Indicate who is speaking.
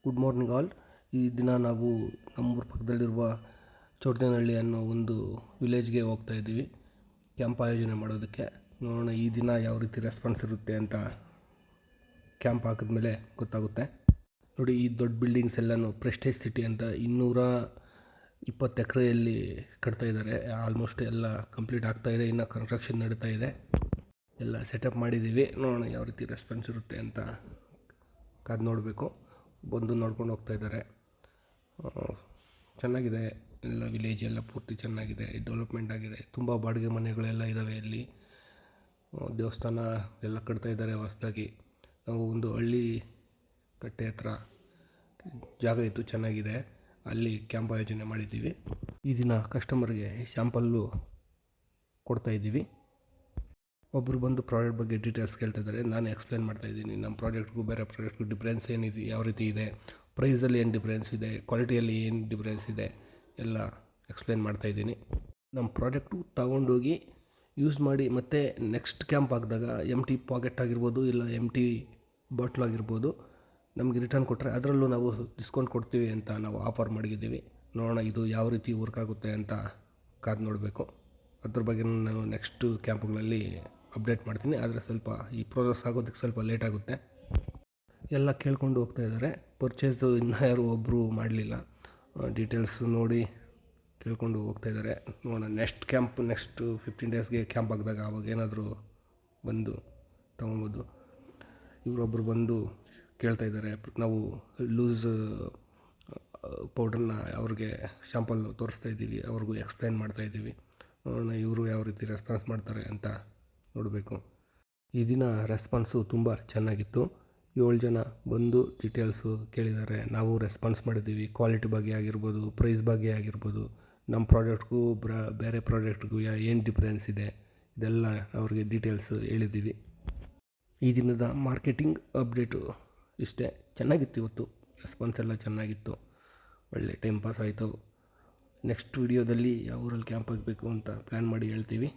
Speaker 1: Good morning all. ಈ ದಿನ ನಾವು ನಮ್ಮೂರ ಪಕ್ಕದಲ್ಲಿರುವ ಚೌಡೇನಹಳ್ಳಿ ಅನ್ನೋ ಒಂದು ವಿಲೇಜ್ಗೆ ಹೋಗ್ತಾ ಇದ್ದೀವಿ ಕ್ಯಾಂಪ್ ಆಯೋಜನೆ ಮಾಡೋದಕ್ಕೆ. ನೋಡೋಣ ಈ ದಿನ ಯಾವ ರೀತಿ ರೆಸ್ಪಾನ್ಸ್ ಇರುತ್ತೆ ಅಂತ ಕ್ಯಾಂಪ್ ಹಾಕಿದ್ಮೇಲೆ ಗೊತ್ತಾಗುತ್ತೆ. ನೋಡಿ, ಈ ದೊಡ್ಡ ಬಿಲ್ಡಿಂಗ್ಸ್ ಎಲ್ಲನೂ ಪ್ರೆಸ್ಟೇಜ್ ಸಿಟಿ ಅಂತ 220 ಎಕರೆಯಲ್ಲಿ ಕಟ್ತಾ ಇದ್ದಾರೆ. ಆಲ್ಮೋಸ್ಟ್ ಎಲ್ಲ ಕಂಪ್ಲೀಟ್ ಆಗ್ತಾಯಿದೆ, ಇನ್ನು ಕನ್ಸ್ಟ್ರಕ್ಷನ್ ನಡೀತಾ ಇದೆ. ಎಲ್ಲ ಸೆಟಪ್ ಮಾಡಿದ್ದೀವಿ. ನೋಡೋಣ ಯಾವ ರೀತಿ ರೆಸ್ಪಾನ್ಸ್ ಇರುತ್ತೆ ಅಂತ ಕಾದು ನೋಡಬೇಕು. ಬಂದು ನೋಡ್ಕೊಂಡು ಹೋಗ್ತಾ ಇದ್ದಾರೆ. ಚೆನ್ನಾಗಿದೆ, ಎಲ್ಲ ವಿಲೇಜ್ ಎಲ್ಲ ಪೂರ್ತಿ ಚೆನ್ನಾಗಿದೆ, ಡೆವಲಪ್ಮೆಂಟ್ ಆಗಿದೆ. ತುಂಬ ಬಾಡಿಗೆ ಮನೆಗಳೆಲ್ಲ ಇದ್ದಾವೆ ಇಲ್ಲಿ. ದೇವಸ್ಥಾನ ಎಲ್ಲ ಕಟ್ತಾ ಇದ್ದಾರೆ ಹೊಸದಾಗಿ. ನಾವು ಒಂದು ಹಳ್ಳಿ ಕಟ್ಟೆ ಹತ್ರ ಜಾಗ ಇತ್ತು, ಚೆನ್ನಾಗಿದೆ, ಅಲ್ಲಿ ಕ್ಯಾಂಪ್ ಆಯೋಜನೆ ಮಾಡಿದ್ದೀವಿ. ಈ ದಿನ ಕಸ್ಟಮರ್ಗೆ ಸ್ಯಾಂಪಲ್ಲು ಕೊಡ್ತಾಯಿದ್ದೀವಿ. ಒಬ್ಬರು ಬಂದು ಪ್ರಾಡಕ್ಟ್ ಬಗ್ಗೆ ಡೀಟೇಲ್ಸ್ ಕೇಳ್ತಾ ಇದ್ದಾರೆ. ನಾನು ಎಕ್ಸ್ಪ್ಲೇನ್ ಮಾಡ್ತಾಯಿದ್ದೀನಿ ನಮ್ಮ ಪ್ರಾಡಕ್ಟ್ಗೂ ಬೇರೆ ಪ್ರಾಡಕ್ಟ್ಗೂ ಡಿಫ್ರೆನ್ಸ್ ಏನಿದೆ, ಯಾವ ರೀತಿ ಇದೆ, ಪ್ರೈಸಲ್ಲಿ ಏನು ಡಿಫ್ರೆನ್ಸ್ ಇದೆ, ಕ್ವಾಲಿಟಿಯಲ್ಲಿ ಏನು ಡಿಫ್ರೆನ್ಸ್ ಇದೆ ಎಲ್ಲ ಎಕ್ಸ್ಪ್ಲೇನ್ ಮಾಡ್ತಾಯಿದ್ದೀನಿ. ನಮ್ಮ ಪ್ರಾಡಕ್ಟು ತಗೊಂಡೋಗಿ ಯೂಸ್ ಮಾಡಿ ಮತ್ತು ನೆಕ್ಸ್ಟ್ ಕ್ಯಾಂಪ್ ಹಾಕಿದಾಗ ಎಂಟಿ ಪಾಕೆಟ್ ಆಗಿರ್ಬೋದು, ಇಲ್ಲ ಎಂಟಿ ಬಾಟ್ಲ್ ಆಗಿರ್ಬೋದು, ನಮಗೆ ರಿಟರ್ನ್ ಕೊಟ್ಟರೆ ಅದರಲ್ಲೂ ನಾವು ಡಿಸ್ಕೌಂಟ್ ಕೊಡ್ತೀವಿ ಅಂತ ನಾವು ಆಫರ್ ಮಾಡಿದ್ದೀವಿ. ನೋಡೋಣ ಇದು ಯಾವ ರೀತಿ ವರ್ಕ್ ಆಗುತ್ತೆ ಅಂತ ಕಾದು ನೋಡಬೇಕು. ಅದ್ರ ಬಗ್ಗೆ ನಾನು ನೆಕ್ಸ್ಟ್ ಕ್ಯಾಂಪ್ಗಳಲ್ಲಿ ಅಪ್ಡೇಟ್ ಮಾಡ್ತೀನಿ. ಆದರೆ ಸ್ವಲ್ಪ ಈ ಪ್ರೋಸೆಸ್ ಆಗೋದಕ್ಕೆ ಸ್ವಲ್ಪ ಲೇಟ್ ಆಗುತ್ತೆ. ಎಲ್ಲ ಕೇಳ್ಕೊಂಡು ಹೋಗ್ತಾ ಇದ್ದಾರೆ. ಪರ್ಚೇಸು ಇನ್ನೂ ಯಾರು ಒಬ್ಬರು ಮಾಡಲಿಲ್ಲ. ಡೀಟೇಲ್ಸ್ ನೋಡಿ ಕೇಳ್ಕೊಂಡು ಹೋಗ್ತಾ ಇದ್ದಾರೆ. ನೋಡೋಣ ನೆಕ್ಸ್ಟ್ 15 ಡೇಸ್ಗೆ ಕ್ಯಾಂಪ್ ಹಾಕಿದಾಗ ಅವಾಗ ಏನಾದರೂ ಬಂದು ತೊಗೊಬೋದು. ಇವರೊಬ್ಬರು ಬಂದು ಕೇಳ್ತಾ ಇದ್ದಾರೆ. ನಾವು ಲೂಸ್ ಪೌಡ್ರನ್ನ ಅವ್ರಿಗೆ ಶಾಂಪಲ್ ತೋರಿಸ್ತಾ ಇದ್ದೀವಿ, ಅವ್ರಿಗೂ ಎಕ್ಸ್ಪ್ಲೈನ್ ಮಾಡ್ತಾಯಿದ್ದೀವಿ. ನೋಡೋಣ ಇವರು ಯಾವ ರೀತಿ ರೆಸ್ಪಾನ್ಸ್ ಮಾಡ್ತಾರೆ ಅಂತ ನೋಡಬೇಕು. ಈ ದಿನ ರೆಸ್ಪಾನ್ಸು ತುಂಬ ಚೆನ್ನಾಗಿತ್ತು. 7 ಜನ ಬಂದು ಡೀಟೇಲ್ಸು ಕೇಳಿದ್ದಾರೆ. ನಾವು ರೆಸ್ಪಾನ್ಸ್ ಮಾಡಿದ್ದೀವಿ. ಕ್ವಾಲಿಟಿ ಬಗ್ಗೆ ಆಗಿರ್ಬೋದು, ಪ್ರೈಸ್ ಬಗ್ಗೆ ಆಗಿರ್ಬೋದು, ನಮ್ಮ ಪ್ರಾಡಕ್ಟ್ಗೂ ಬೇರೆ ಪ್ರಾಡಕ್ಟ್ಗೂ ಏನು ಡಿಫ್ರೆನ್ಸ್ ಇದೆ ಇದೆಲ್ಲ ಅವ್ರಿಗೆ ಡೀಟೇಲ್ಸ್ ಹೇಳಿದ್ದೀವಿ. ಈ ದಿನದ ಮಾರ್ಕೆಟಿಂಗ್ ಅಪ್ಡೇಟು ಇಷ್ಟೇ. ಚೆನ್ನಾಗಿತ್ತು ಇವತ್ತು, ರೆಸ್ಪಾನ್ಸ್ ಎಲ್ಲ ಚೆನ್ನಾಗಿತ್ತು, ಒಳ್ಳೆ ಟೈಮ್ ಪಾಸ್ ಆಯಿತು. ನೆಕ್ಸ್ಟ್ ವಿಡಿಯೋದಲ್ಲಿ ಯಾವ ಊರಲ್ಲಿ ಕ್ಯಾಂಪ್ ಆಗಬೇಕು ಅಂತ ಪ್ಲ್ಯಾನ್ ಮಾಡಿ ಹೇಳ್ತೀವಿ.